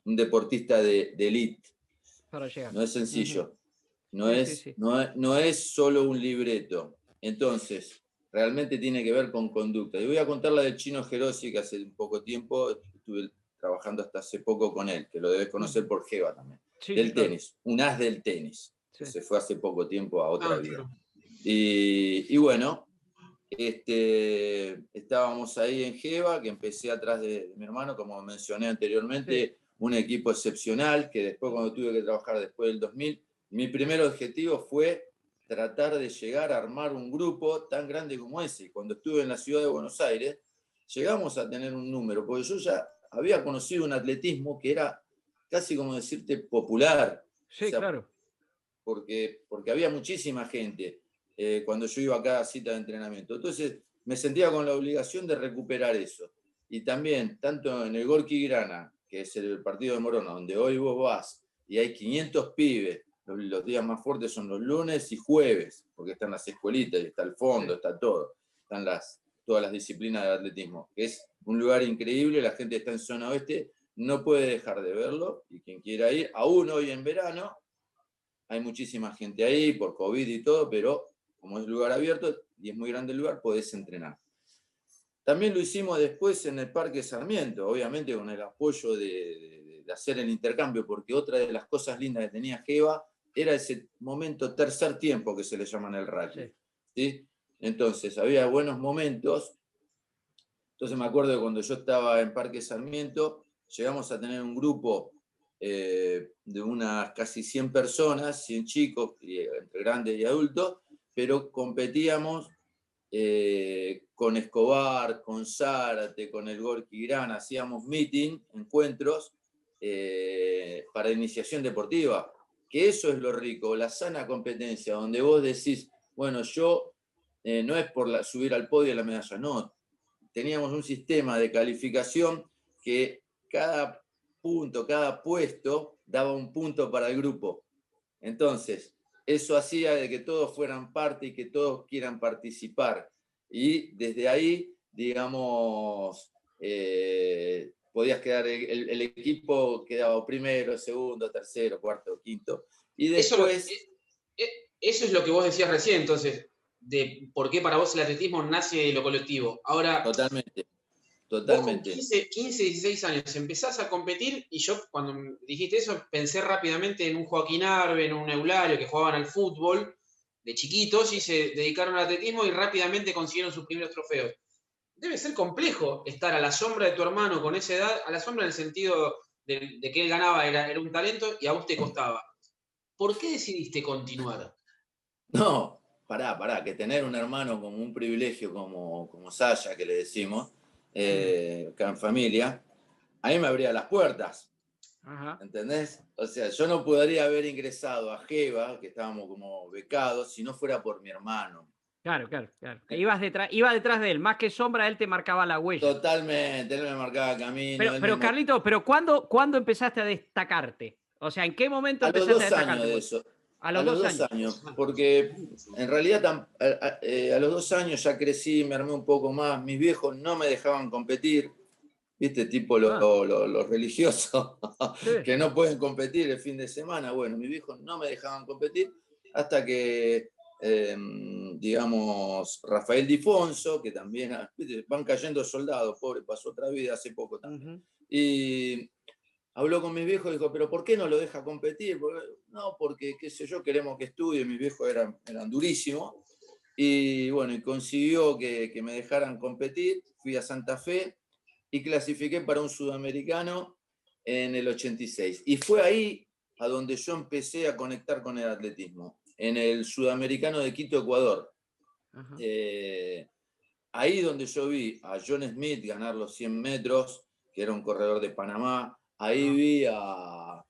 deportista de elite? Para llegar. No es sencillo. No es solo un libreto. Entonces, realmente tiene que ver con conducta. Y voy a contar la del Chino Gerosi, que hace un poco tiempo estuve trabajando hasta hace poco con él, que lo debes conocer por Geva también. Del tenis, un as del tenis, que se fue hace poco tiempo a otra vida. Y bueno, estábamos ahí en Geva, que empecé atrás de mi hermano, como mencioné anteriormente, un equipo excepcional, que después cuando tuve que trabajar después del 2000, mi primer objetivo fue tratar de llegar a armar un grupo tan grande como ese. Cuando estuve en la ciudad de Buenos Aires, llegamos a tener un número, porque yo ya había conocido un atletismo que era casi como decirte popular. Sí, o sea, claro. Porque había muchísima gente cuando yo iba a cada cita de entrenamiento. Entonces me sentía con la obligación de recuperar eso. Y también, tanto en el Gorki Grana, que es el partido de Morona, donde hoy vos vas y hay 500 pibes, los días más fuertes son los lunes y jueves, porque están las escuelitas y está el fondo, está todo. Están todas las disciplinas de atletismo. Es un lugar increíble, la gente está en zona oeste, no puede dejar de verlo, y quien quiera ir, aún hoy en verano, hay muchísima gente ahí por COVID y todo, pero como es lugar abierto y es muy grande el lugar, podés entrenar. También lo hicimos después en el Parque Sarmiento, obviamente con el apoyo de hacer el intercambio, porque otra de las cosas lindas que tenía Geva era ese momento tercer tiempo que se le llama en el rugby. ¿Sí? Entonces, había buenos momentos. Entonces me acuerdo que cuando yo estaba en Parque Sarmiento, llegamos a tener un grupo de unas casi 100 personas, 100 chicos, entre grandes y adultos, pero competíamos con Escobar, con Zárate, con el Gorki Gran, hacíamos meeting, encuentros para iniciación deportiva, que eso es lo rico, la sana competencia, donde vos decís, bueno, yo no es por subir al podio la medalla, no, teníamos un sistema de calificación que cada punto, cada puesto daba un punto para el grupo. Entonces, eso hacía de que todos fueran parte y que todos quieran participar. Y desde ahí, digamos, podías quedar, el equipo quedaba primero, segundo, tercero, cuarto, quinto. Y después... Eso es lo que vos decías recién, entonces, de por qué para vos el atletismo nace de lo colectivo. Ahora, totalmente. Vos con 15, 16 años empezás a competir y yo cuando dijiste eso pensé rápidamente en un Joaquín Arbe, en un Eulario que jugaban al fútbol de chiquitos y se dedicaron al atletismo y rápidamente consiguieron sus primeros trofeos. Debe ser complejo estar a la sombra de tu hermano con esa edad, a la sombra en el sentido de que él ganaba, era un talento y a vos te costaba. ¿Por qué decidiste continuar? No, pará, que tener un hermano como un privilegio como Saya, que le decimos, acá en familia, a mí me abría las puertas. Ajá. ¿Entendés? O sea, yo no podría haber ingresado a Geva, que estábamos como becados, si no fuera por mi hermano. Claro. Iba detrás de él, más que sombra, él te marcaba la huella. Totalmente, él me marcaba camino. Pero Carlito, ¿cuándo empezaste a destacarte? O sea, ¿en qué momento empezaste a destacarte? A los 2 años de eso. A A los los 2 dos años. años, porque en realidad a los 2 años ya crecí, me armé un poco más. Mis viejos no me dejaban competir, ¿viste? Tipo los religiosos Sí. que no pueden competir el fin de semana. Bueno, mis viejos no me dejaban competir hasta que, digamos, Rafael Difonso, que también, ¿viste? Van cayendo soldados, pobre, pasó otra vida hace poco también. Y habló con mis viejos y dijo, pero ¿por qué no lo deja competir? No, porque, qué sé yo, queremos que estudie. Mis viejos eran durísimos. Y bueno, y consiguió que me dejaran competir. Fui a Santa Fe y clasifiqué para un sudamericano en el 86. Y fue ahí a donde yo empecé a conectar con el atletismo, en el sudamericano de Quito, Ecuador. Ahí donde yo vi a John Smith ganar los 100 metros, que era un corredor de Panamá. Ahí vi a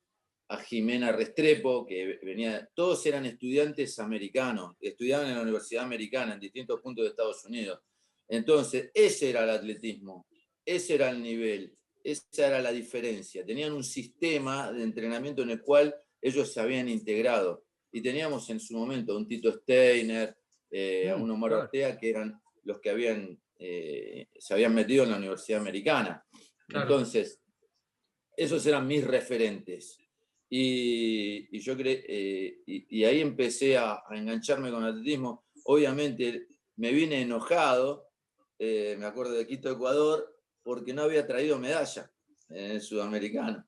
Jimena Restrepo, que venía, todos eran estudiantes americanos, estudiaban en la Universidad Americana en distintos puntos de Estados Unidos. Entonces, ese era el atletismo, ese era el nivel, esa era la diferencia. Tenían un sistema de entrenamiento en el cual ellos se habían integrado. Y teníamos en su momento a un Tito Steiner, a un Omar Ortega, que eran los que se habían metido en la Universidad Americana. Claro. Entonces, esos eran mis referentes. Y yo y ahí empecé a engancharme con el atletismo. Obviamente me vine enojado, me acuerdo de Quito, Ecuador, porque no había traído medalla en el sudamericano.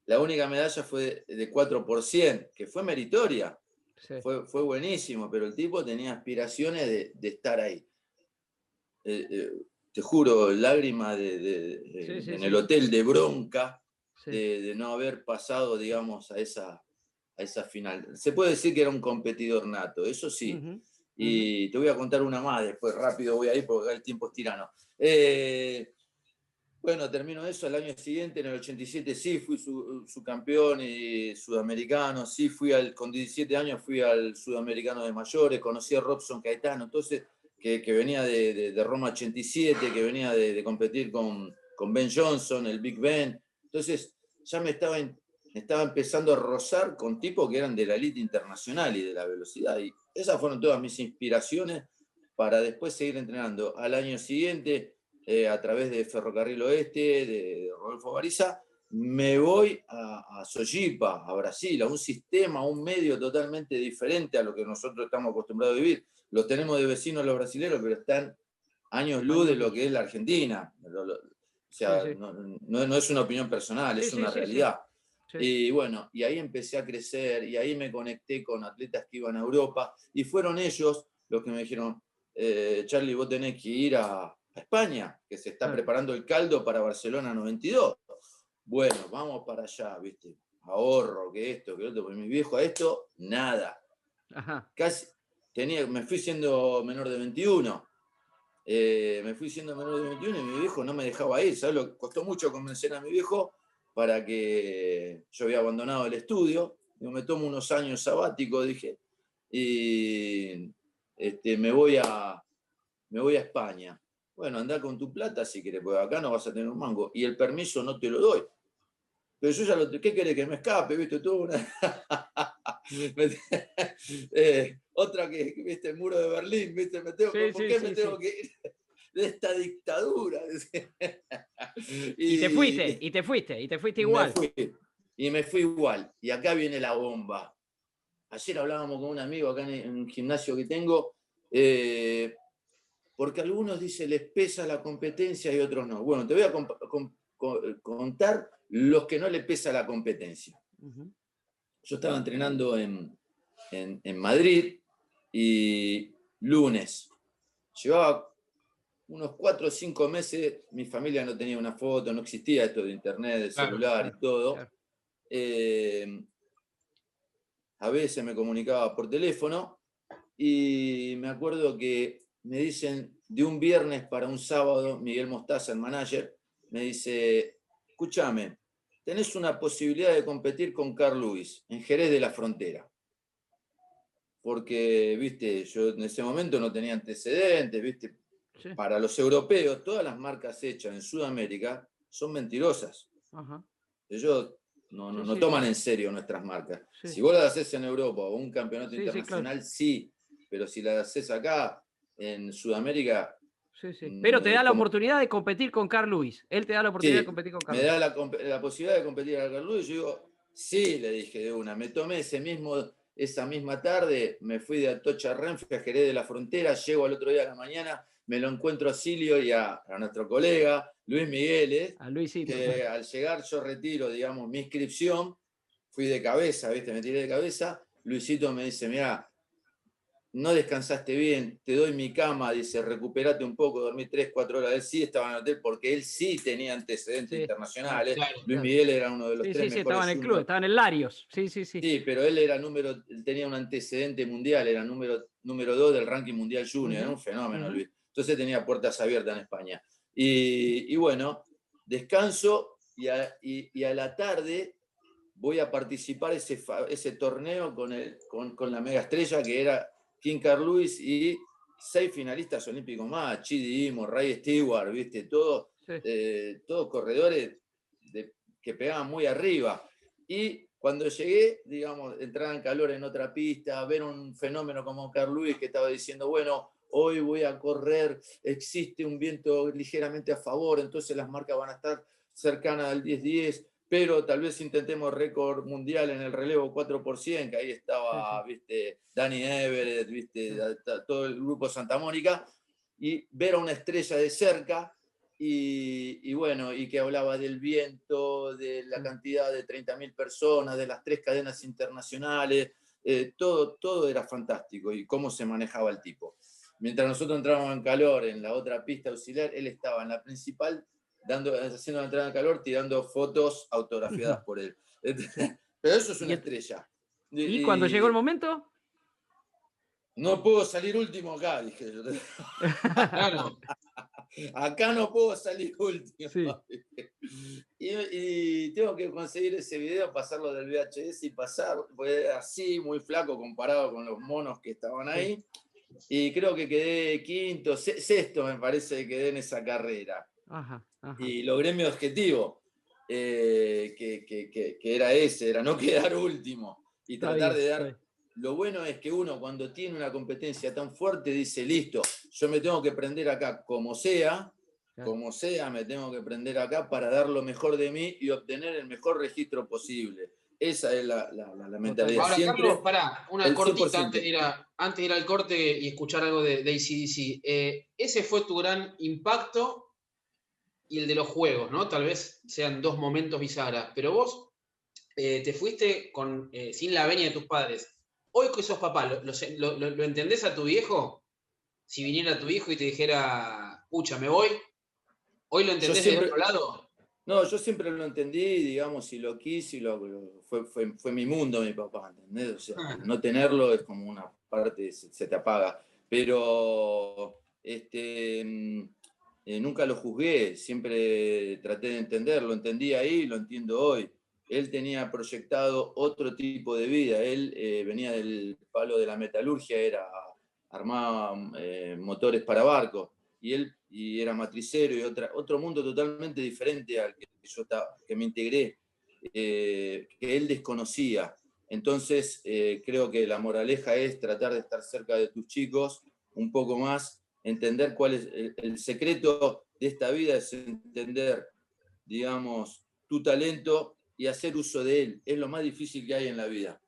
La única medalla fue de 4%, que fue meritoria. Sí. Fue buenísimo, pero el tipo tenía aspiraciones de estar ahí. Te juro, lágrimas en el hotel de bronca, de no haber pasado, digamos, a esa final. Se puede decir que era un competidor nato, eso sí. Y te voy a contar una más, después rápido voy a ir porque acá el tiempo es tirano. Bueno, termino eso, el año siguiente, en el 87, sí fui subcampeón y sudamericano, sí con 17 años fui al sudamericano de mayores, conocí a Robson Caetano, entonces, que venía de Roma 87, que venía de competir con Ben Johnson, el Big Ben. Entonces, ya me estaba empezando a rozar con tipos que eran de la élite internacional y de la velocidad. Y esas fueron todas mis inspiraciones para después seguir entrenando. Al año siguiente, a través de Ferrocarril Oeste, de Rodolfo Bariza, me voy a Sojipa, a Brasil, a un sistema, a un medio totalmente diferente a lo que nosotros estamos acostumbrados a vivir. Los tenemos de vecinos los brasileños, pero están años luz de lo que es la Argentina. O sea, sí. No es una opinión personal, es una realidad. Sí. Y bueno, y ahí empecé a crecer, y ahí me conecté con atletas que iban a Europa, y fueron ellos los que me dijeron, Charlie, vos tenés que ir a España, que se está preparando el caldo para Barcelona 92. Bueno, vamos para allá, ¿viste? Ahorro, que esto, que otro, porque mi viejo a esto, nada. Ajá. Casi me fui siendo menor de 21. Me fui siendo menor de 21 y mi viejo no me dejaba ir. ¿Sabes lo que costó mucho convencer a mi viejo para que yo había abandonado el estudio? Yo me tomo unos años sabáticos, dije, y me voy a España. Bueno, andá con tu plata si querés, porque acá no vas a tener un mango. Y el permiso no te lo doy. Pero yo ya ¿qué querés? Que me escape, ¿viste? Todo una... otra que, ¿viste? El muro de Berlín, ¿viste? ¿Por qué me tengo que ir de esta dictadura? Y te fuiste igual. Me fui igual. Y acá viene la bomba. Ayer hablábamos con un amigo acá en un gimnasio que tengo, porque a algunos dicen les pesa la competencia y otros no. Bueno, te voy a contar los que no les pesa la competencia. Yo estaba entrenando en Madrid y lunes. Llevaba unos 4 o 5 meses, mi familia no tenía una foto, no existía esto de internet, de celular y todo. Claro. A veces me comunicaba por teléfono y me acuerdo que me dicen de un viernes para un sábado, Miguel Mostaza, el manager, me dice, escúchame, tenés una posibilidad de competir con Carl Lewis en Jerez de la Frontera. Porque, viste, yo en ese momento no tenía antecedentes, viste. Sí. Para los europeos, todas las marcas hechas en Sudamérica son mentirosas. Ajá. Ellos no toman en serio nuestras marcas. Sí. Si vos las haces en Europa o un campeonato Sí, internacional, claro. sí, pero si las haces acá, en Sudamérica... Sí. Pero te da la como, oportunidad de competir con Carl Lewis. Él te da la oportunidad de sí, competir con Carl me Lewis. da la posibilidad de competir a Carl Lewis. Yo digo, sí, le dije de una. Me tomé esa misma tarde, me fui de Atocha a Renfe, a Jerez de la Frontera, llego al otro día de la mañana, me lo encuentro a Silvio y a nuestro colega, Luis Miguel, A Luisito. que al llegar yo retiro, digamos, mi inscripción, fui de cabeza, ¿viste? Me tiré de cabeza. Luisito me dice, mira, no descansaste bien, te doy mi cama, dice, recuperate un poco, dormí 3, 4 horas. Él sí estaba en el hotel porque él sí tenía antecedentes Sí, internacionales. claro. Luis Miguel era uno de los Sí, 3 estaba mejores en el club, juniors. estaba en el Larios. Sí. Sí, pero él tenía un antecedente mundial, era número 2 del ranking mundial junior, era un fenómeno, Luis. Entonces tenía puertas abiertas en España. Y bueno, descanso y a la tarde voy a participar ese torneo con la mega estrella que era King Carl Lewis y 6 finalistas olímpicos más, Chidi Imo, Ray Stewart, ¿viste? Todos corredores que pegaban muy arriba. Y cuando llegué, digamos, entrar en calor en otra pista, ver un fenómeno como Carl Lewis que estaba diciendo, bueno, hoy voy a correr, existe un viento ligeramente a favor, entonces las marcas van a estar cercanas al 10-10, pero tal vez intentemos récord mundial en el relevo 4%, que ahí estaba, ¿viste? Danny Everett, ¿viste? Todo el grupo Santa Mónica, y ver a una estrella de cerca, y bueno, y que hablaba del viento, de la cantidad de 30.000 personas, de las 3 cadenas internacionales, todo era fantástico, y cómo se manejaba el tipo. Mientras nosotros entrábamos en calor en la otra pista auxiliar, él estaba en la principal haciendo la entrada en calor, tirando fotos autografiadas por él. Pero eso es una estrella. ¿Y cuando llegó el momento? No puedo salir último acá, dije yo. Claro. Acá no puedo salir último. Sí. Y tengo que conseguir ese video, pasarlo del VHS y pasar, porque era así, muy flaco comparado con los monos que estaban ahí. Y creo que quedé quinto, sexto me parece que quedé en esa carrera. Ajá. Y logré mi objetivo, que era ese, era no quedar último y tratar de dar... Lo bueno es que uno cuando tiene una competencia tan fuerte dice, listo, yo me tengo que prender acá como sea, me tengo que prender acá para dar lo mejor de mí y obtener el mejor registro posible. Esa es la mentalidad. Ahora, siempre, Carlos, pará, una cortita 100%. antes de ir al corte y escuchar algo de AC/DC. Ese fue tu gran impacto y el de los juegos, ¿no? Tal vez sean dos momentos bisagra, pero vos te fuiste sin la venia de tus padres. Hoy que sos papá, ¿lo entendés a tu viejo? Si viniera tu hijo y te dijera, pucha, me voy, ¿hoy lo entendés del otro lado? No, yo siempre lo entendí, digamos, y lo quise, fue mi mundo, mi papá, ¿entendés? O sea, no tenerlo es como una parte, se te apaga. Pero nunca lo juzgué, siempre traté de entenderlo, lo entendí ahí, lo entiendo hoy. Él tenía proyectado otro tipo de vida, él venía del palo de la metalurgia, armaba motores para barcos. Y era matricero y otro mundo totalmente diferente al que me integré, que él desconocía. Entonces, creo que la moraleja es tratar de estar cerca de tus chicos un poco más, entender cuál es el secreto de esta vida, es entender, digamos, tu talento y hacer uso de él. Es lo más difícil que hay en la vida.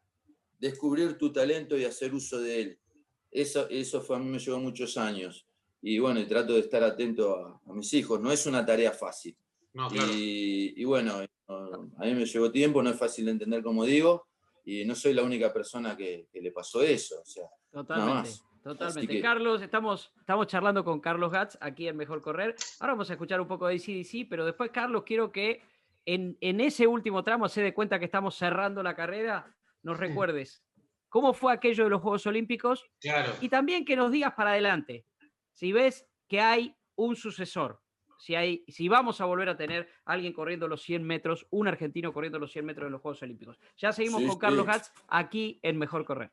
Descubrir tu talento y hacer uso de él. Eso a mí me llevó muchos años. Y bueno, y trato de estar atento a mis hijos. No es una tarea fácil. No, claro. Y bueno, a mí me llevó tiempo, no es fácil de entender como digo, y no soy la única persona que le pasó eso. O sea, nada más. Totalmente. Carlos, estamos charlando con Carlos Gatz aquí en Mejor Correr. Ahora vamos a escuchar un poco de AC/DC, pero después, Carlos, quiero que en ese último tramo, se dé cuenta que estamos cerrando la carrera, nos recuerdes cómo fue aquello de los Juegos Olímpicos. Claro. Y también que nos digas para adelante, si ves que hay un sucesor, si vamos a volver a tener a alguien corriendo los 100 metros, un argentino corriendo los 100 metros de los Juegos Olímpicos. Ya seguimos con Carlos Gatz aquí en Mejor Correr.